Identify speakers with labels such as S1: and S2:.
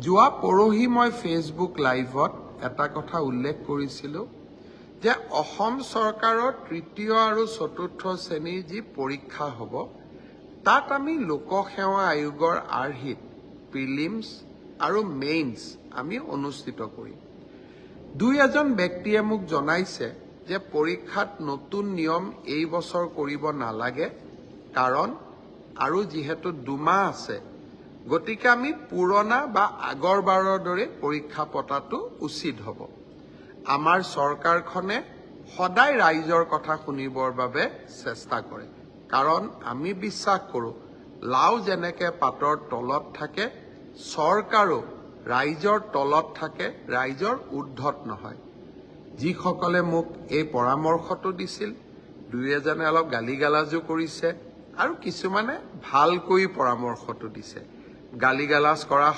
S1: যোৱা পৰহি মই ফেচবুক লাইভত এটা কথা উল্লেখ কৰিছিলোঁ যে অসম চৰকাৰৰ তৃতীয় আৰু চতুৰ্থ শ্ৰেণীৰ যি পৰীক্ষা হ'ব তাত আমি লোকসেৱা আয়োগৰ আৰ্হিত প্ৰিলিমছ আৰু মেইনছ আমি অনুষ্ঠিত কৰিম। দুই এজন ব্যক্তিয়ে মোক জনাইছে যে পৰীক্ষাত নতুন নিয়ম এই বছৰ কৰিব নালাগে, কাৰণ আৰু যিহেতু 2 মাহ আছে, গতিকে আমি পুৰণা বা আগৰবাৰৰ দৰে পৰীক্ষা পতাটো উচিত হ'ব। আমাৰ চৰকাৰখনে সদায় ৰাইজৰ কথা শুনিবৰ বাবে চেষ্টা কৰে, কাৰণ আমি বিশ্বাস কৰোঁ লাও যেনেকৈ পাতৰ তলত থাকে, চৰকাৰো ৰাইজৰ তলত থাকে, ৰাইজৰ ঊৰ্ধত নহয়। যিসকলে মোক এই পৰামৰ্শটো দিছিল, দুই এজনে অলপ গালিগালাজো কৰিছে আৰু কিছুমানে ভালকৈ পৰামৰ্শটো দিছে। গালিগালাজ কৰা